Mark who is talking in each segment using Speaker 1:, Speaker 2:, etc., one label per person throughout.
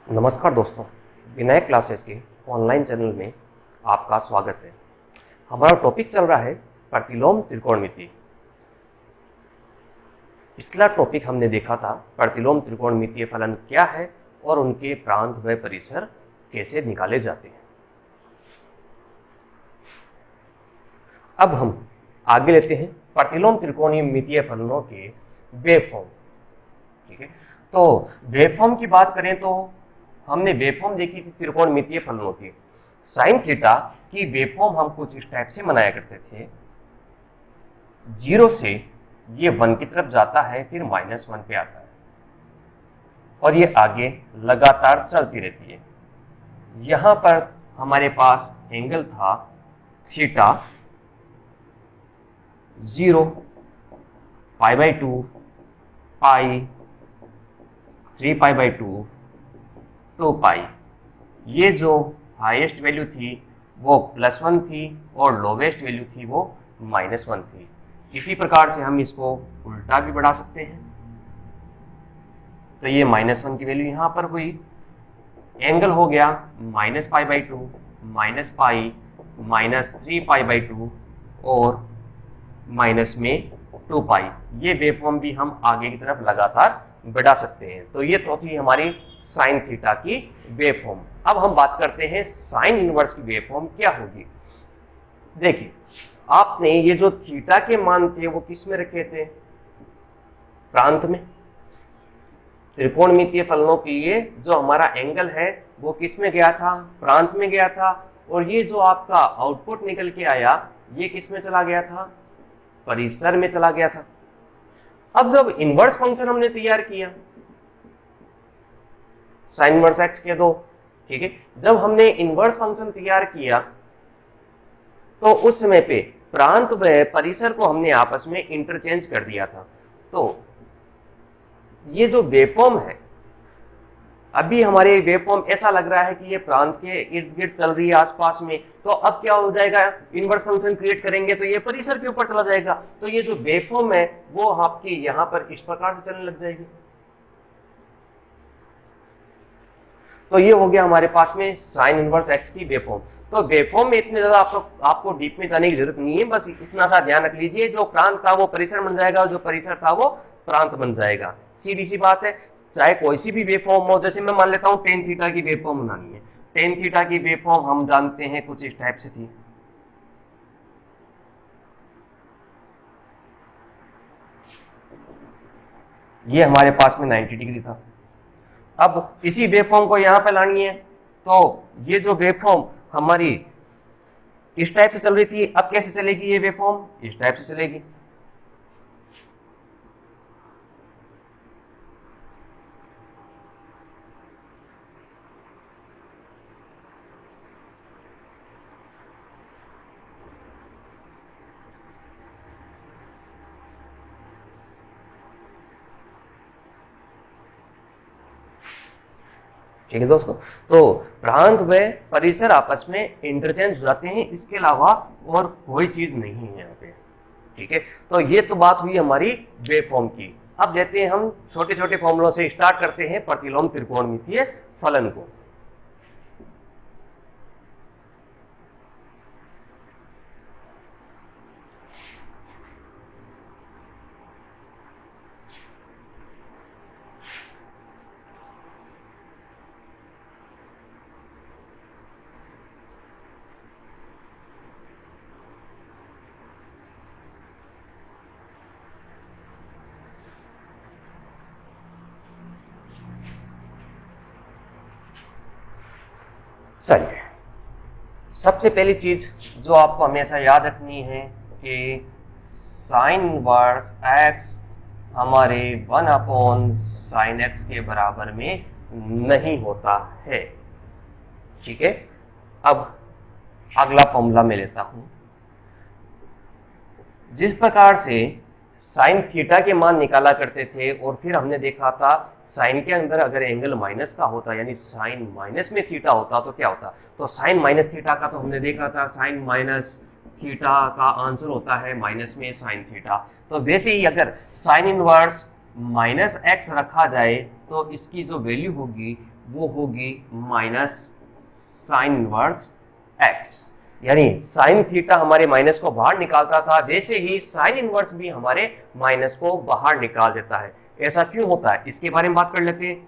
Speaker 1: नमस्कार दोस्तों, विनायक क्लासेस के ऑनलाइन चैनल में आपका स्वागत है। हमारा टॉपिक चल रहा है प्रतिलोम त्रिकोणमिति। पिछला टॉपिक हमने देखा था प्रतिलोम त्रिकोणमितीय फलन क्या है और उनके प्रांत व परिसर कैसे निकाले जाते हैं। अब हम आगे लेते हैं प्रतिलोम त्रिकोणमितीय फलनों के वेवफॉर्म। ठीक है, तो वेवफॉर्म की बात करें तो हमने वेवफॉर्म देखी थी त्रिकोणमितीय फलनों की। साइन थीटा की वेवफॉर्म हम कुछ इस टाइप से बनाया करते थे। 0 से ये 1 की तरफ जाता है, फिर -1 पे आता है और ये आगे लगातार चलती रहती है। यहां पर हमारे पास एंगल था थीटा 0, π/2, पाई, 3π/2, 2π। ये जो हाईएस्ट वैल्यू थी वो +1 थी और लोवेस्ट वैल्यू थी वो -1 थी। इसी प्रकार से हम इसको उल्टा भी बढ़ा सकते हैं। तो ये -1 की वैल्यू यहां पर हुई, एंगल हो गया -π/2, -π, -3π/2 और माइनस में 2π। ये वेवफॉर्म भी हम आगे की तरफ लगातार बढ़ा सकते हैं। तो ये तो थी हमारी साइन थीटा की वेवफॉर्म। अब हम बात करते हैं साइन इनवर्स की वेवफॉर्म क्या होगी। देखिए, आपने ये जो थीटा के मान थे वो किस में रखे थे? प्रांत में। त्रिकोणमितीय फलनों के लिए जो हमारा एंगल है वो किस में गया था? प्रांत में गया था। और ये जो आपका आउटपुट निकल के आया ये किस में चला गया था? परिसर में चला गया था। अब जब इनवर्स फंक्शन हमने तैयार किया साइन इनवर्स एक्स के दो, ठीक है, जब हमने इनवर्स फंक्शन तैयार किया तो उस समय पे प्रांत व परिसर को हमने आपस में इंटरचेंज कर दिया था। तो ये जो वेवफॉर्म है, अभी हमारे वेवफॉर्म ऐसा लग रहा है कि ये प्रांत के इर्द गिर्द चल रही है आसपास में। तो अब क्या हो जाएगा? इनवर्स फंक्शन क्रिएट करेंगे तो ये परिसर के ऊपर चला जाएगा। तो ये जो वेवफॉर्म है वो आपकी यहां पर इस प्रकार से चलने लग जाएगी। तो ये हो गया हमारे पास में साइन इनवर्स एक्स की वेवफॉर्म। तो वेवफॉर्म में इतने ज्यादा आपको डीप में जाने की जरूरत नहीं है, बस इतना सा ध्यान रख लीजिए, जो प्रांत था वो परिसर बन जाएगा, जो परिसर था वो प्रांत बन जाएगा। सीधी सी बात है। चाहे कोई सी भी वेवफॉर्म हो, जैसे मैं मान लेता हूं टेन थीटा की वेवफॉर्म बनानी है। टेन थीटा की वेवफॉर्म हम जानते हैं कुछ इस टाइप से थी। ये हमारे पास में 90 डिग्री था। अब इसी वेवफॉर्म को यहां पे लानी है, तो ये जो वेवफॉर्म हमारी इस टाइप से चल रही थी, अब कैसे चलेगी ये वेवफॉर्म? इस टाइप से चलेगी। ठीक है दोस्तों, तो प्रांत व परिसर आपस में इंटरचेंज हो जाते हैं, इसके अलावा और कोई चीज नहीं है यहाँ पे। ठीक है, तो ये तो बात हुई हमारी वेवफॉर्म की। अब लेते हैं हम छोटे छोटे फॉर्मूलों से स्टार्ट करते हैं प्रतिलोम त्रिकोणमितीय फलन को। चलिए, सबसे पहली चीज जो आपको हमेशा याद रखनी है कि साइन इनवर्स एक्स हमारे 1/sin x के बराबर में नहीं होता है। ठीक है, अब अगला फॉर्मूला मैं लेता हूं। जिस प्रकार से साइन थीटा के मान निकाला करते थे और फिर हमने देखा था साइन के अंदर अगर एंगल माइनस का होता, यानी साइन माइनस में थीटा होता तो क्या होता? तो साइन माइनस थीटा का तो हमने देखा था, साइन माइनस थीटा का आंसर होता है माइनस में साइन थीटा। तो वैसे ही अगर साइन इनवर्स माइनस एक्स रखा जाए तो इसकी जो वैल्यू होगी वो होगी माइनस साइन इनवर्स एक्स। यानी साइन थीटा हमारे माइनस को बाहर निकालता था, जैसे ही साइन इनवर्स भी हमारे माइनस को बाहर निकाल देता है। ऐसा क्यों होता है इसके बारे में बात कर लेते हैं।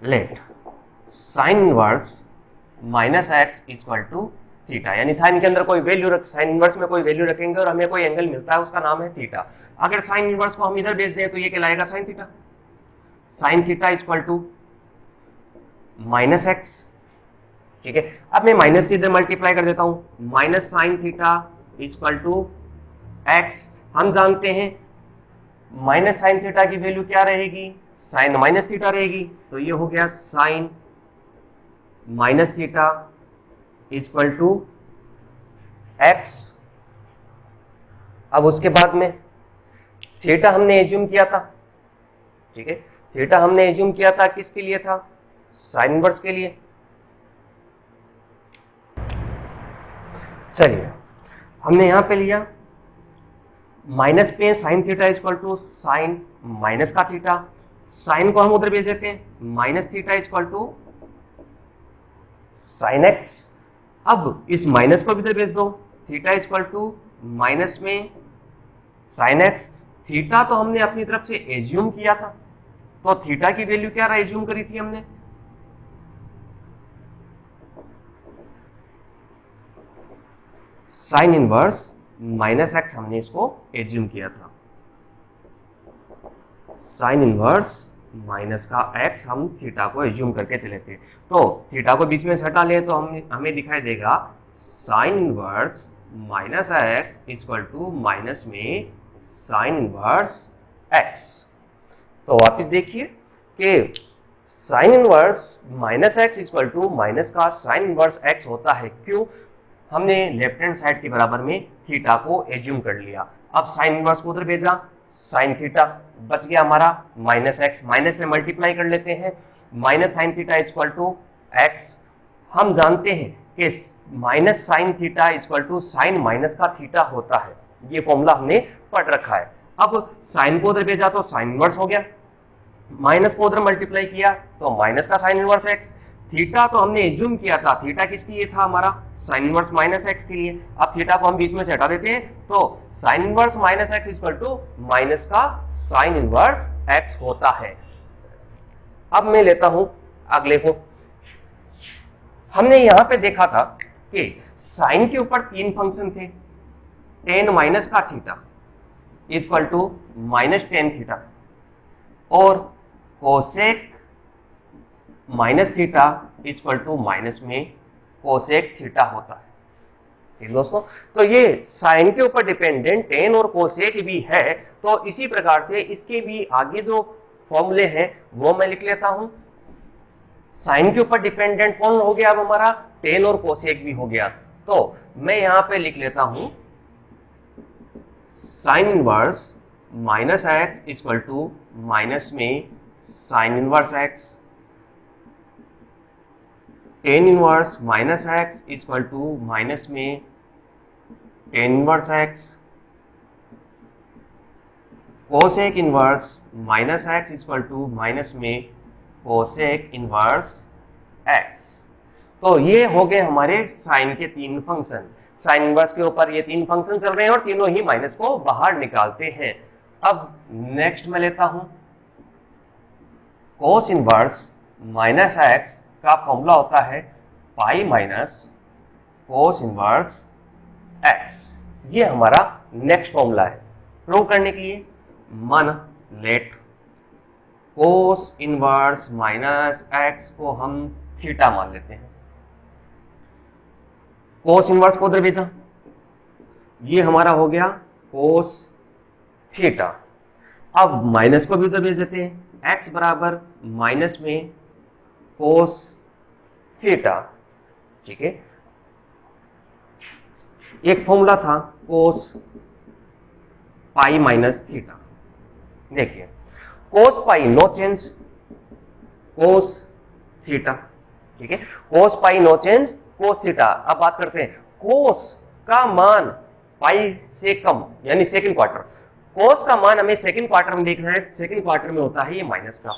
Speaker 1: Let sine inverse minus x equal to theta, यानी साइन के अंदर कोई वैल्यू साइन इनवर्स में कोई वैल्यू रखेंगे और हमें कोई एंगल मिलता है, उसका नाम है थीटा। अगर साइन इनवर्स को हम इधर भेज दें तो ये कहलाएगा sine theta. Sine theta equal to minus x, ठीक है। अब मैं माइनस से इधर मल्टीप्लाई कर देता हूं, minus sine theta equal to x. हम जानते हैं माइनस साइन थीटा की वैल्यू क्या रहेगी, साइन माइनस थीटा रहेगी, तो ये हो गया sine minus theta equal to x. अब उसके बाद में थीटा हमने एज्यूम किया था, ठीक है, थीटा हमने एज्यूम किया था किसके लिए था, साइन इनवर्स के लिए। चलिए हमने यहां पे लिया माइनस पे sine theta equal to sine minus का थीटा, साइन को हम उधर भेज देते हैं, minus theta equal to sine x. अब इस माइनस को भी इधर भेज दो, थीटा इक्वल टू माइनस में साइन एक्स। थीटा तो हमने अपनी तरफ से एज्यूम किया था, तो थीटा की वैल्यू क्या रहा, एज्यूम करी थी हमने, साइन इनवर्स माइनस एक्स हमने इसको एज्यूम किया था। साइन इनवर्स माइनस का एक्स हम थीटा को एज्यूम करके चले थे, तो थीटा को बीच में से हटा ले तो हमें दिखाई देगा sine inverse minus x equal to minus में साइन इनवर्स एक्स। तो वापस देखिए कि sine inverse minus x equal to minus का साइन इनवर्स एक्स होता है। क्यों, हमने लेफ्ट हैंड साइड के बराबर में थीटा को एज्यूम कर लिया। अब साइन इनवर्स को उधर भेजा, साइन थीटा बच गया हमारा माइनस एक्स, माइनस से मल्टीप्लाई कर लेते हैं, minus sine theta equal to x. हम जानते हैं कि minus sine theta equal to sine minus का थीटा होता है, ये फॉर्मूला हमने पढ़ रखा है। अब साइन को उधर भेजा तो साइन इनवर्स हो गया, माइनस को उधर मल्टीप्लाई किया तो माइनस का साइन इनवर्स एक्स। थीटा तो हमने एज्यूम किया था, थीटा किसके लिए था, हमारा साइन इनवर्स माइनस एक्स के लिए। अब थीटा को हम बीच में से हटा देते हैं तो sine inverse minus x equal to minus का साइन इनवर्स एक्स होता है। अब मैं लेता हूं अगले को। हमने यहां पे देखा था कि साइन के ऊपर तीन फंक्शन थे, टेन माइनस का theta equal to minus tan theta, और cosec minus theta equal to minus में कोसेक थीटा होता है। ठीक दोस्तों, तो ये साइन के ऊपर डिपेंडेंट टेन और कोसेक भी है, तो इसी प्रकार से इसके भी आगे जो फॉर्मूले हैं वो मैं लिख लेता हूं। साइन के ऊपर डिपेंडेंट कौन हो गया, अब हमारा टेन और कोसेक भी हो गया, तो मैं यहां पे लिख लेता हूं sine inverse minus x equal to minus में sine inverse x, tan inverse minus x equal to minus में tan inverse x, cosec inverse minus x equal to minus में कोसेक इनवर्स एक्स। तो ये हो गए हमारे साइन के तीन फंक्शन। साइन इनवर्स के ऊपर ये तीन फंक्शन चल रहे हैं और तीनों ही माइनस को बाहर निकालते हैं। अब नेक्स्ट मैं लेता हूं कोस इनवर्स माइनस एक्स का फॉर्मूला होता है पाई माइनस कोस इनवर्स एक्स। ये हमारा नेक्स्ट फॉर्मूला है। प्रूव करने के लिए मान let cos inverse minus x को हम थीटा मान लेते हैं, कोस इनवर्स को उधर भेजा, ये हमारा हो गया कोस थीटा। अब माइनस को भी उधर भेज देते हैं, एक्स बराबर माइनस में कोस थीटा, ठीक है। एक फॉर्मूला था कोस पाई माइनस थीटा, देखिए कोस पाई नो चेंज, कोस थीटा, ठीक है, कोस पाई नो चेंज कोस थीटा। अब बात करते हैं कोस का मान पाई से कम यानी सेकंड क्वार्टर, कोस का मान हमें सेकंड क्वार्टर में देखना है, सेकंड क्वार्टर में होता है ये माइनस का।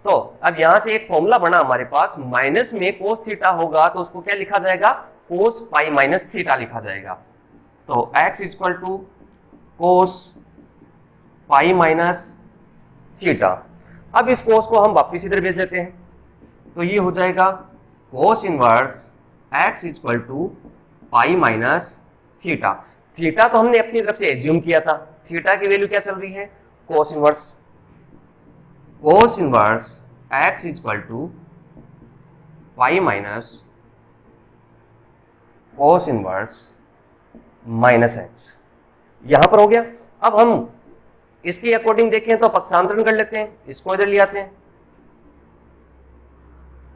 Speaker 1: तो अब यहां से एक फॉर्मूला बना हमारे पास, माइनस में कोस थीटा होगा तो उसको क्या लिखा जाएगा, कोस पाई माइनस थीटा लिखा जाएगा। तो x equal to cos pi minus theta. अब इस कोस को हम वापिस इधर भेज देते हैं, तो ये हो जाएगा cos inverse x equal to pi minus theta. Theta तो हमने अपनी तरफ से एज्यूम किया था, थीटा की वैल्यू क्या चल रही है, cos inverse x equal to pi minus cos inverse minus x, यहां पर हो गया। अब हम इसके अकॉर्डिंग देखें तो पक्षांतरण कर लेते हैं, इसको इधर ले आते हैं,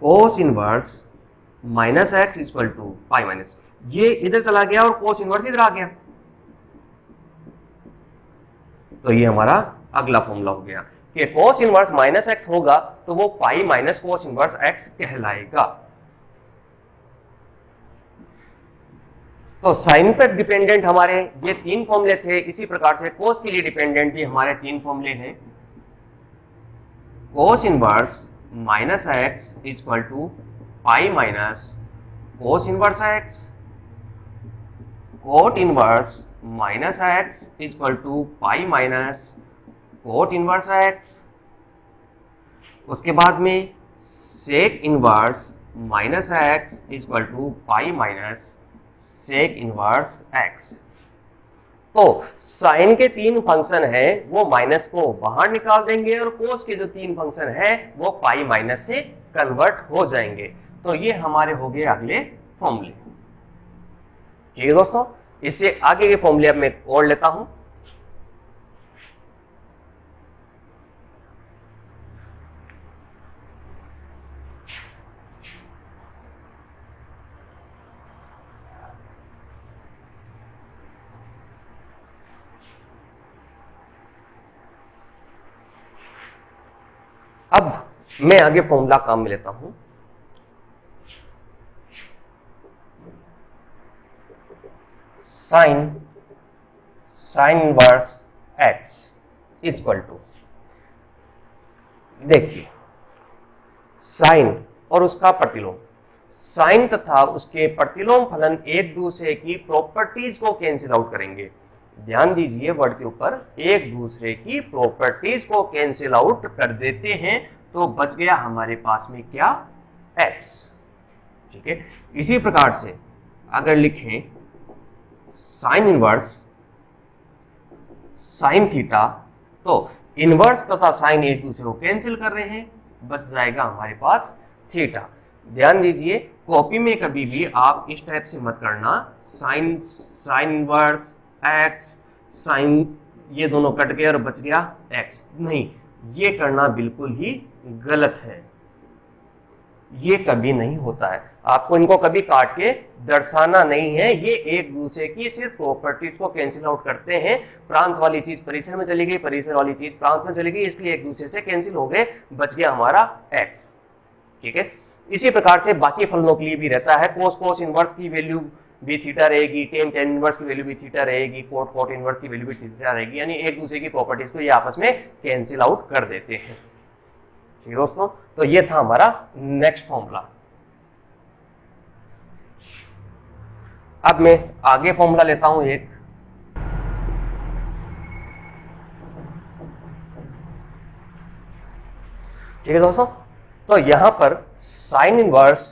Speaker 1: cos inverse minus x equal to pi minus, ये इधर चला गया और कोस इनवर्स इधर आ गया, तो ये हमारा अगला फॉर्मूला हो गया कि कोस इनवर्स माइनस एक्स होगा तो वो पाई माइनस कोस इनवर्स एक्स कहलाएगा। तो साइन पर डिपेंडेंट हमारे ये तीन फॉर्मूले थे, इसी प्रकार से कोस के लिए डिपेंडेंट भी हमारे तीन फॉर्मूले हैं, cos inverse minus x equal to pi minus cos inverse x, cot inverse minus x equal to pi minus cot inverse x, उसके बाद में sec inverse minus x equal to pi minus sec inverse x. तो sine के तीन function है वो minus को बाहर निकाल देंगे और कोस के जो तीन फंक्शन है वो पाई माइनस से कन्वर्ट हो जाएंगे। तो ये हमारे हो गए अगले फॉर्मूले। ठीक है दोस्तों, इससे आगे के फॉर्मूले अब मैं और लेता हूं। अब मैं आगे फॉर्मूला काम में लेता हूं, sine inverse x equal to, देखिए साइन और उसका प्रतिलोम, साइन तथा उसके प्रतिलोम फलन एक दूसरे की प्रॉपर्टीज को कैंसिल आउट करेंगे। ध्यान दीजिए वर्ड के ऊपर, एक दूसरे की प्रॉपर्टीज को कैंसिल आउट कर देते हैं तो बच गया हमारे पास में क्या, x। ठीक है, इसी प्रकार से अगर लिखें साइन इनवर्स साइन थीटा, तो इनवर्स तथा साइन एक दूसरे को कैंसिल कर रहे हैं, बच जाएगा हमारे पास थीटा। ध्यान दीजिए कॉपी में कभी भी आप इस टाइप से मत करना, साइन इनवर्स एक्स साइन, ये दोनों कट गए और बच गया एक्स, नहीं, ये करना बिल्कुल ही गलत है, ये कभी नहीं होता है। आपको इनको कभी काट के दर्शाना नहीं है, ये एक दूसरे की सिर्फ प्रॉपर्टीज को कैंसिल आउट करते हैं। प्रांत वाली चीज परिसर में चली गई, परिसर वाली चीज प्रांत में चली गई, इसलिए एक दूसरे से कैंसिल हो गए, बच गया हमारा एक्स। ठीक है, इसी प्रकार से बाकी फलनों के लिए भी रहता है, कोस इनवर्स की वैल्यू भी थीटा रहेगी, टेन इनवर्स की वैल्यू भी थीटा रहेगी, कोट इनवर्स की वैल्यू भी थीटा रहेगी, यानी एक दूसरे की प्रॉपर्टीज को ये आपस में कैंसिल आउट कर देते हैं। ठीक है दोस्तों, तो ये था हमारा नेक्स्ट फॉर्मूला। अब मैं आगे फॉर्मूला लेता हूं एक, ठीक है दोस्तों, तो यहां पर sine inverse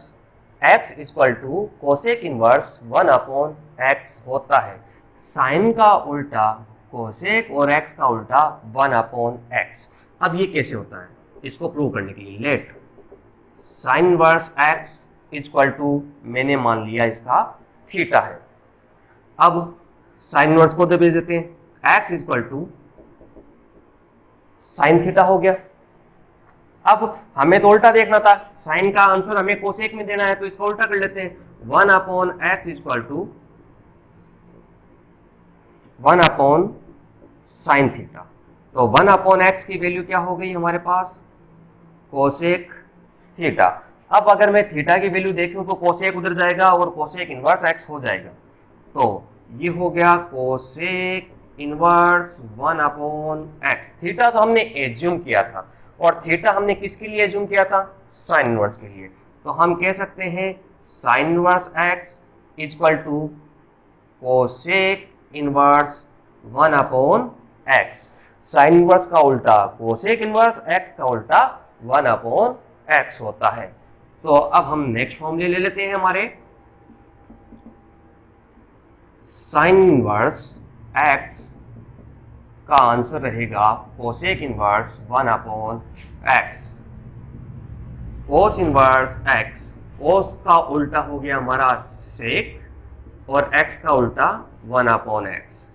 Speaker 1: x equal to cosec inverse 1/x होता है। साइन का उल्टा कोसेक और x का उल्टा 1/x। अब ये कैसे होता है, इसको प्रूव करने के लिए let sine inverse x equal to, मैंने मान लिया इसका थीटा है। अब साइन इनवर्स को भेज देते हैं, x equal to sine theta हो गया। अब हमें तो उल्टा देखना था, साइन का आंसर हमें कोसेक में देना है, तो इसका उल्टा कर लेते हैं, 1/x equal to 1 sine theta. तो 1/x की वैल्यू क्या हो गई हमारे पास, कोसेक थीटा। अब अगर मैं थीटा की वैल्यू देखूं तो कोसेक उधर जाएगा और कोसेक इनवर्स x हो जाएगा, तो ये हो गया कोसेक इनवर्स 1/x। थीटा तो हमने एज्यूम किया था, और थीटा हमने किसके लिए एज्यूम किया था? साइन इनवर्स के लिए। तो हम कह सकते हैं sine inverse x equal to cosec inverse 1/x। Sine inverse का उल्टा कोसेक इनवर्स x का उल्टा 1/x होता है। तो अब हम नेक्स्ट फॉर्मूले ले लेते हैं हमारे। साइन इनवर्स x का आंसर रहेगा कोसेक इनवर्स 1/x। कोस इनवर्स x, कोस का उल्टा हो गया हमारा सेक, और x का उल्टा 1/x।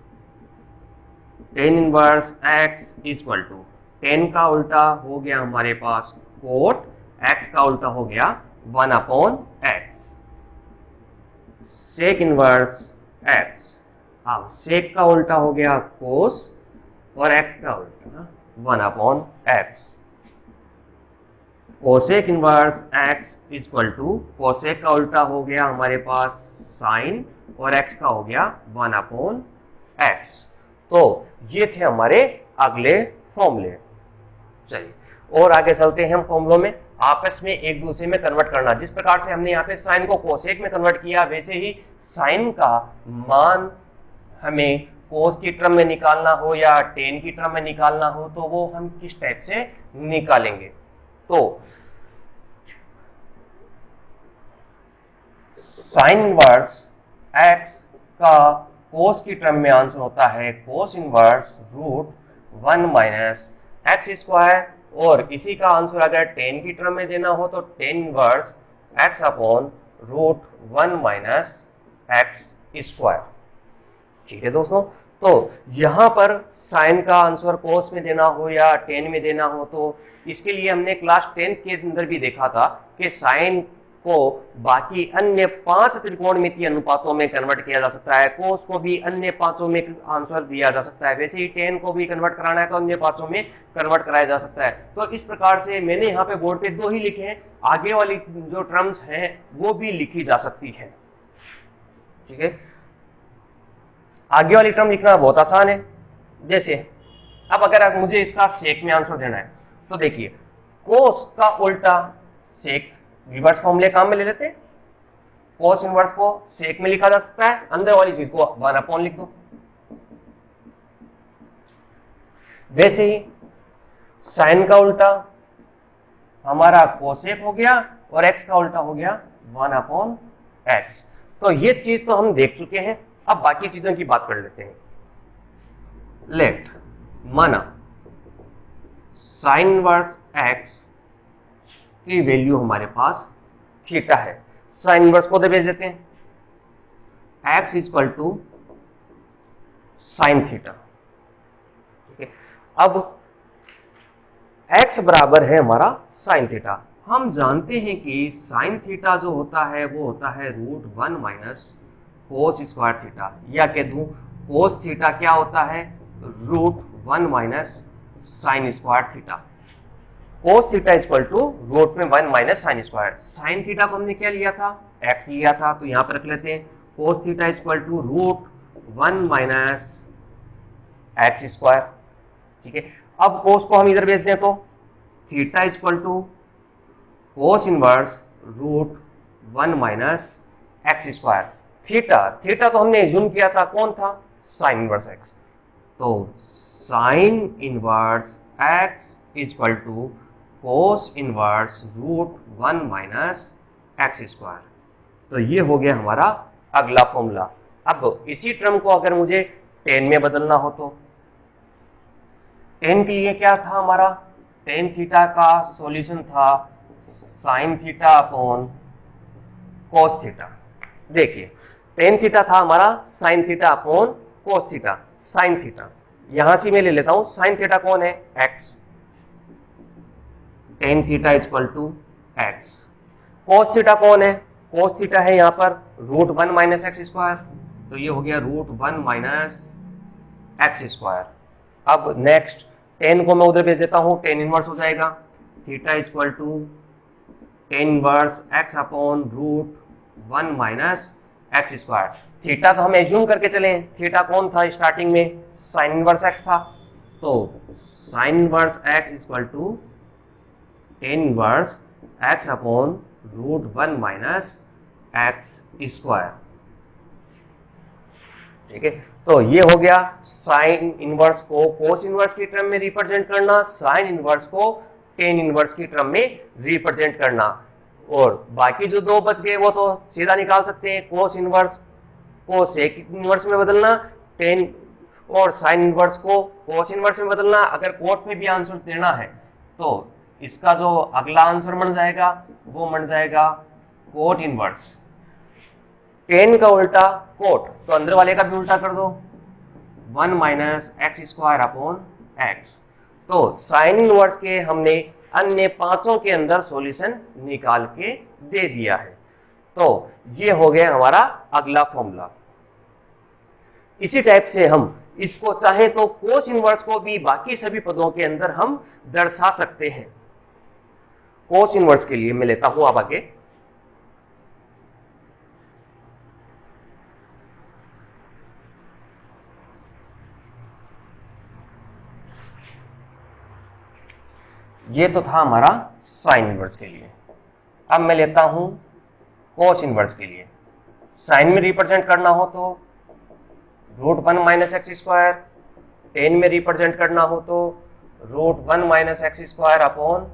Speaker 1: Tan inverse x equal to, tan का उल्टा हो गया हमारे पास कोट, x का उल्टा हो गया 1/x। सेक इनवर्स x, अब सेक का उल्टा हो गया कोस, और x का उल्टा 1/x। Cosec inverse x equal to, cosec का उल्टा हो गया हमारे पास साइन, और x का हो गया 1/x। तो ये थे हमारे अगले फॉर्मूले। चलिए और आगे चलते हैं हम फॉर्मूलों में, आपस में एक दूसरे में कन्वर्ट करना। जिस प्रकार से हमने यहाँ पे साइन को कोसेक में कन्वर्ट किया, वैसे ही साइन का मान हमें कोस की टर्म में निकालना हो या टेन की टर्म में निकालना हो, तो वो हम किस टाइप से निकालेंगे। तो साइन इनवर्स x का कोस की टर्म में आंसर होता है cos inverse root 1 minus x square, और इसी का आंसर अगर टेन की टर्म में देना हो तो tan inverse x upon root 1 minus x square. ठीक है दोस्तों, तो यहां पर साइन का आंसर कोस में देना हो या टेन में देना हो, तो इसके लिए हमने क्लास 10 के अंदर भी देखा था कि साइन को बाकी अन्य 5 त्रिकोणमितीय अनुपातों में कन्वर्ट किया जा सकता है, कोस को भी अन्य 5 में आंसर दिया जा सकता है, वैसे ही टेन को भी कन्वर्ट कराना है तो अन्य 5 में कन्वर्ट कराया जा सकता है। तो इस प्रकार से मैंने यहाँ पे बोर्ड पे 2 ही लिखे हैं, आगे वाली जो टर्म्स हैं वो भी लिखी जा सकती है। ठीक है, आगे वाली टर्म लिखना बहुत आसान है। जैसे अब अगर मुझे इसका सेक में आंसर देना है, तो देखिए कोस का उल्टा सेक, रिवर्स फॉर्मूले काम में ले लेते हैं। कोस इनवर्स को सेक में लिखा जा सकता है, अंदर वाली चीज को 1/, लिख दो। वैसे ही साइन का उल्टा हमारा कोसेक हो गया, और एक्स का उल्टा हो गया 1/x। तो ये चीज तो हम देख चुके हैं, अब बाकी चीजों की बात कर लेते हैं। लेट माना साइन इनवर्स x की वैल्यू हमारे पास थीटा है, साइन इनवर्स को भेज देते हैं, x equal to sine theta. ठीक है, अब x बराबर है हमारा साइन थीटा। हम जानते हैं कि साइन थीटा जो होता है वो होता है root 1 minus cos square theta, या कह दूं कोस थीटा क्या होता है, root 1 minus sine square theta. Cos theta equal to root में 1 minus sine square. Sine theta को हमने क्या लिया था, x लिया था, तो यहां पर रख लेते हैं cos theta equal to root 1 minus x square. ठीक है, अब कोस को हम इधर भेज दें तो theta equal to cos inverse root 1 minus x square. Theta तो हमने एज्यूम किया था, कौन था, साइन इनवर्स एक्स। तो sine inverse x equal to cos inverse root 1 minus x square. तो ये हो गया हमारा अगला फॉर्मूला। अब इसी टर्म को अगर मुझे टेन में बदलना हो, तो टेन के लिए क्या था हमारा, टेन थीटा का सॉल्यूशन था sine theta upon cos theta. देखिए टेन थीटा था हमारा sine theta upon cos theta, sine theta यहां से मैं ले लेता हूं, साइन थीटा कौन है, x, tan theta equal to x. Cos theta कौन है, कोस थीटा है यहाँ पर रूट 1 माइनस एक्स स्क्वायर, तो ये हो गया रूट 1 माइनस एक्स स्क्वायर। अब नेक्स्ट टेन को मैं उधर भेज देता हूँ, टेन इनवर्स हो जाएगा, theta equal to tan inverse x upon root 1 minus x square. Theta तो हम एज्यूम करके चले, थीटा कौन था स्टार्टिंग में, साइन इनवर्स एक्स था, तो sine inverse x equal to tan inverse x upon root one minus x square. ठीक है, तो ये हो गया साइन इनवर्स को कोस इनवर्स की टर्म में रिप्रेजेंट करना, साइन इनवर्स को टेन इनवर्स की टर्म में रिप्रेजेंट करना। और बाकी जो दो बच गए वो तो सीधा निकाल सकते हैं, कोस इनवर्स को सेक इनवर्स में बदलना, टेन और साइन इनवर्स को कोस इनवर्स में बदलना। अगर कोट में भी आंसर देना है तो इसका जो अगला आंसर बन जाएगा वो बन जाएगा कोट इनवर्स। टेन का उल्टा कोट, तो अंदर वाले का भी उल्टा कर दो, one minus x square upon x. तो साइन इनवर्स के हमने अन्य पांचों के अंदर सॉल्यूशन निकाल के दे दिया है। तो ये हो गया हमारा अगला फॉर्मूला। इसी टाइप से हम इसको चाहे तो कोस इनवर्स को भी बाकी सभी पदों के अंदर हम दर्शा सकते हैं। कोस इनवर्स के लिए मैं लेता हूं अब आगे, ये तो था हमारा साइन इनवर्स के लिए। अब मैं लेता हूं कोस इनवर्स के लिए। साइन में रिप्रेजेंट करना हो तो root one minus x square, tan में रिप्रेजेंट करना हो तो root one minus x square upon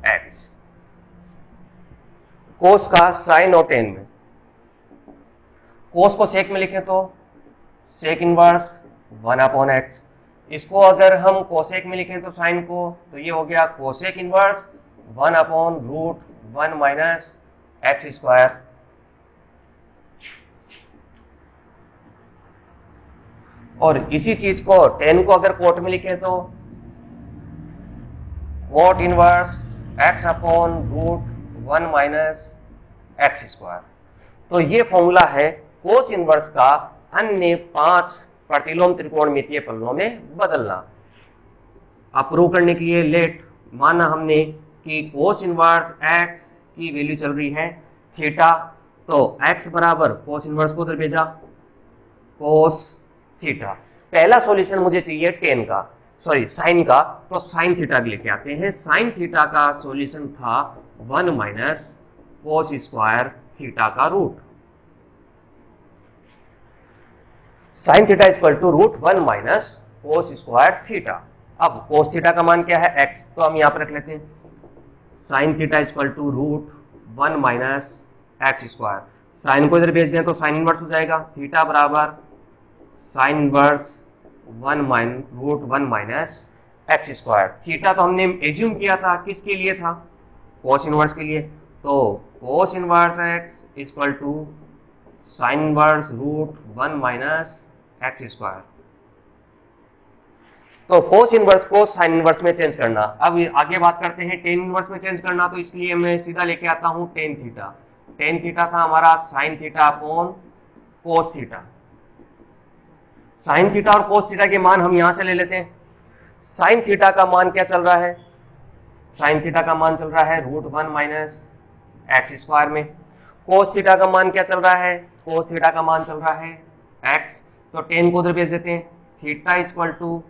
Speaker 1: x. Cos का साइन और टेन में, कोस को सेक में लिखें तो sec inverse one upon x. इसको अगर हम कोसेक में लिखें तो साइन को, तो ये हो गया cosec inverse one upon root one minus x square. और इसी चीज को टेन को अगर कोट में लिखें तो cot inverse x upon root one minus x square. तो ये फॉर्मूला है कोस इनवर्स का अन्य पांच प्रतिलोम त्रिकोणमितीय फलनों में बदलना। अब प्रूव करने के लिए लेट माना हमने कि कोस इनवर्स एक्स की वैल्यू चल रही है थीटा, तो एक्स बराबर कोस इनवर्स को उधर भेजा कोस थीटा। पहला सॉल्यूशन मुझे चाहिए टेन का, सॉरी साइन का, तो साइन थीटा लेके आते हैं। साइन थीटा का सॉल्यूशन था one minus cos square theta का रूट। Sine theta equal to root one minus cos square theta. अब कोस थीटा का मान क्या है एक्स, तो हम यहां पर रख लेते हैं sine theta equal to root one minus x square. Sine को इधर भेज दें तो साइन इनवर्स हो जाएगा, थीटा बराबर sine inverse root one minus x square. Theta तो हमने एज्यूम किया था किसके लिए था, कोस इनवर्स के लिए, तो cos inverse x equal to sine inverse root one minus x square. तो कोस इनवर्स को साइन इनवर्स में चेंज करना। अब आगे बात करते हैं टेन इनवर्स में चेंज करना, तो इसलिए मैं सीधा लेके आता हूं टेन थीटा। टेन थीटा था हमारा sine theta upon cos theta. Sine theta और कोस थीटा के मान हम यहां से ले लेते हैं। साइन थीटा का मान क्या चल रहा है, साइन थीटा का मान चल रहा है root one minus x square में। कोस थीटा का मान क्या चल रहा है, कोस थीटा का मान चल रहा है एक्स, तो टेन को उधर भेज देते हैं, theta equal to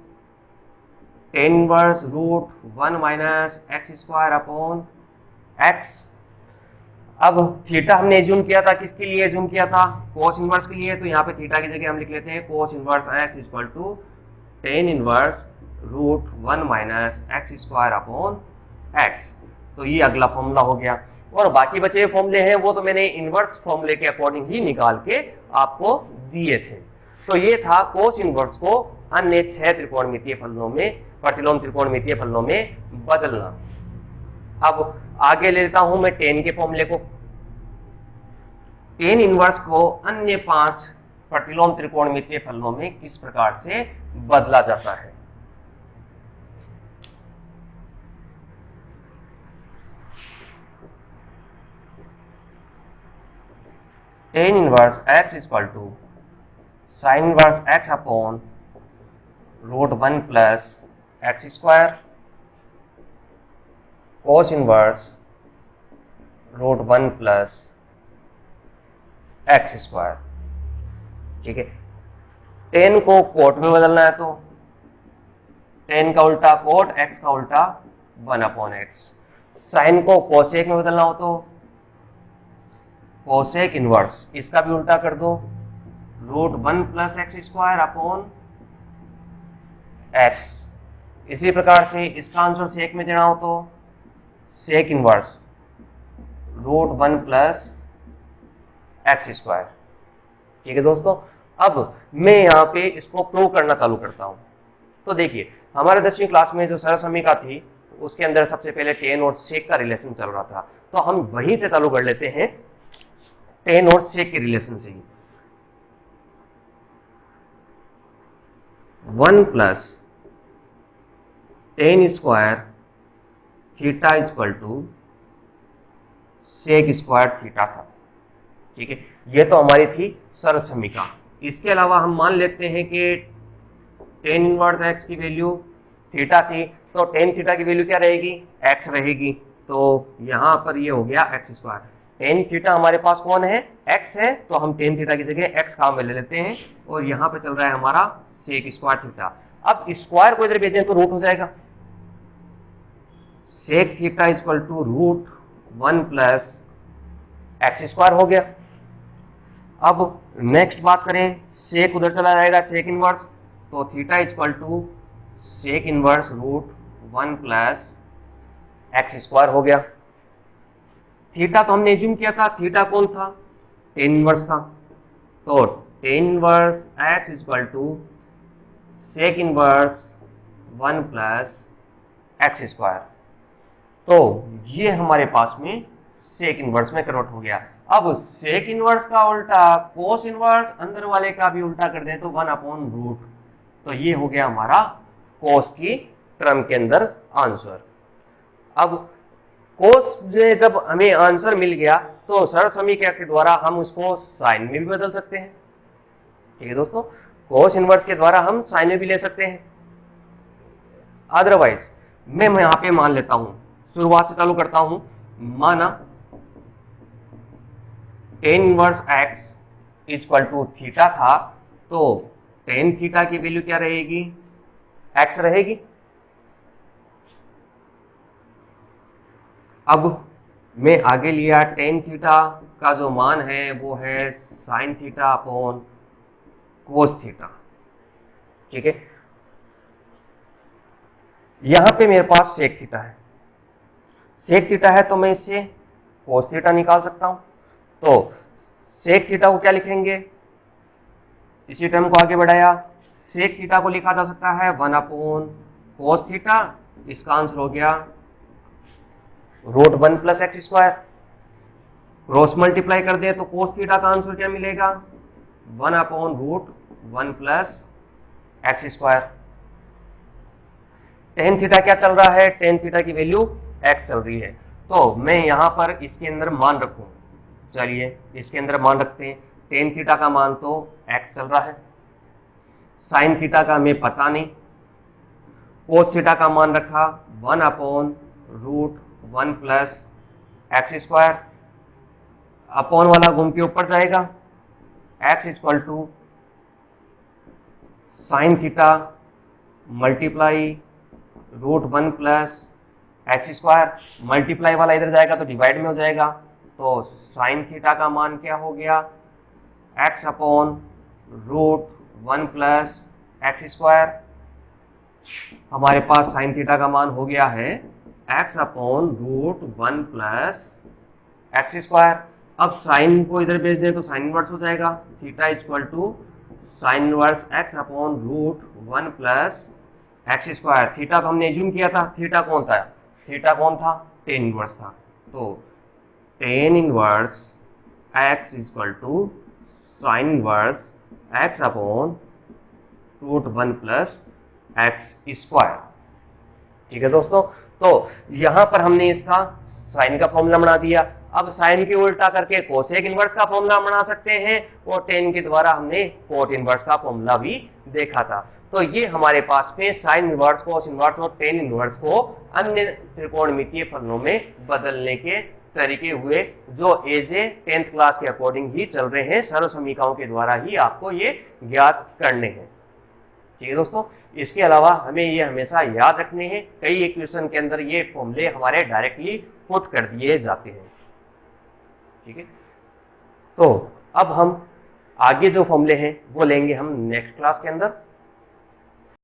Speaker 1: tan inverse root one minus x square upon x. अब थीटा हमने एज्यूम किया था, किसके लिए एज्यूम किया था, कोस इनवर्स के लिए, तो यहाँ पे थीटा की जगह हम लिख लेते हैं cos inverse x equal to tan inverse root one minus x square upon x. तो ये अगला फॉर्मूला हो गया। और बाकी बचे फॉर्मूले हैं वो तो मैंने इनवर्स फॉर्मूले के अकॉर्डिंग ही निकाल के आपको दिए थे। तो ये था कोस इनवर्स को अन्य 6 त्रिकोणमितीय फलनों में, प्रतिलोम त्रिकोणमितीय फलनों में बदलना। अब आगे ले लेता हूं मैं टेन के फॉर्मूले को। टेन इनवर्स को अन्य 5 प्रतिलोम त्रिकोणमितीय फलनों में किस प्रकार से बदला जाता है। Tan inverse x equal to sine inverse x upon root one plus x square, cos inverse root one plus x square. ठीक है, टेन को कोट में बदलना है तो टेन का उल्टा कोट, एक्स का उल्टा 1/x। साइन को कोसेक में बदलना हो तो कोसेक इनवर्स, इसका भी उल्टा कर दो, √1+x²/x। इसी प्रकार से इसका आंसर सेक में देना हो तो सेक इनवर्स √1+x²। ठीक है दोस्तों, अब मैं यहाँ पे इसको प्रूव करना चालू करता हूँ। तो देखिए, हमारे 10वीं क्लास में जो सरसमीका थी उसके अंदर सबसे पहले टेन और सेक का रिलेशन चल रहा था, तो हम वहीं से चालू कर लेते हैं, टेन और सेक के रिलेशन से ही। 1+tan² theta equal to sec² theta था। ठीक है, ये तो हमारी थी सरसमीका। इसके अलावा हम मान लेते हैं कि tan इनवर्स x की वैल्यू थीटा थी, तो tan थीटा की वैल्यू क्या रहेगी, x रहेगी। तो यहां पर ये हो गया x²। tan थीटा हमारे पास कौन है, x है, तो हम tan थीटा की जगह x काम में ले लेते हैं, और यहाँ पे चल रहा है हमारा sec² थीटा। अब स्क्वायर को इधर भेजें तो रूट हो जाएगा, sec theta equal to √1+x² हो गया। अब नेक्स्ट बात करें, सेक उधर चला जाएगा, सेक इनवर्स, तो theta equal to sec inverse √1+x² हो गया। थीटा तो हमने एज्यूम किया था, थीटा कौन था, टेन इनवर्स था, तो tan inverse x equal to sec inverse 1+x²। तो ये हमारे पास में सेक इनवर्स में कन्वर्ट हो गया। अब सेक इनवर्स का उल्टा कोस इनवर्स, अंदर वाले का भी उल्टा कर दें तो 1/√। तो ये हो गया हमारा कोस की टर्म के अंदर आंसर। अब कोस में जब हमें आंसर मिल गया तो सरसमीका के द्वारा हम उसको साइन में भी बदल सकते हैं। ठीक है दोस्तों, कोस इनवर्स के द्वारा हम साइन में भी ले सकते हैं। अदरवाइज मैं यहां पे मान लेता हूं, शुरुआत से चालू करता हूं, माना tan inverse x equal to theta था, तो tan थीटा की वैल्यू क्या रहेगी, x रहेगी। अब मैं आगे लिया, tan थीटा का जो मान है वो है sin theta upon cos theta. ठीक है, यहां पे मेरे पास सेक थीटा है, सेक थीटा है तो मैं इससे cos थीटा निकाल सकता हूं। तो सेक थीटा को क्या लिखेंगे, इसी टर्म को आगे बढ़ाया, सेक थीटा को लिखा जा सकता है 1/cos थीटा, इसका आंसर हो गया √1+x²। क्रॉस मल्टीप्लाई कर दे तो cos थीटा का आंसर क्या मिलेगा, 1/√1+x²। tan थीटा क्या चल रहा है, tan थीटा की वैल्यू x चल रही है, तो मैं यहां पर इसके अंदर मान रखूं। चलिए इसके अंदर मान रखते हैं, tan थीटा का मान तो x चल रहा है, sin थीटा का हमें पता नहीं, cos थीटा का मान रखा 1/√1+x²। अपॉन वाला घूम के ऊपर जाएगा, x equal to sine theta multiply √1+x²। Multiply वाला इधर जाएगा तो डिवाइड में हो जाएगा, तो साइन थीटा का मान क्या हो गया, x अपॉन √1+x²। हमारे पास साइन थीटा का मान हो गया है x अपॉन √1+x²। अब साइन को इधर भेज दें तो साइन इनवर्स हो जाएगा, theta equal to sine inverse x upon √1+x²। Theta तो हमने एज्यूम किया था, थीटा कौन था, tan इनवर्स था, तो tan inverse x equal to sine inverse x upon √1+x²। ठीक है दोस्तों, तो यहां पर हमने इसका साइन का फॉर्मूला बना दिया। अब साइन के उल्टा करके कोसेक इनवर्स का फॉर्मूला बना सकते हैं, और tan के द्वारा हमने कोट इनवर्स का फॉर्मूला भी देखा था। तो ये हमारे पास में साइन इनवर्स, कोस इनवर्स और tan इनवर्स को अन्य त्रिकोणमितीय फलनों में बदलने के तरीके हुए जो एज ए 10th क्लास के अकॉर्डिंग ही चल रहे हैं, सरल समीकरणों के द्वारा ही आपको ये ज्ञात करने हैं। ठीक है दोस्तों, इसके अलावा हमें ये हमेशा याद रखने हैं, कई इक्वेशन के अंदर ये फॉर्मूले हमारे डायरेक्टली पुट कर दिए जाते हैं। ठीक है, तो अब हम आगे जो फॉर्मूले हैं वो लेंगे हम नेक्स्ट क्लास के अंदर।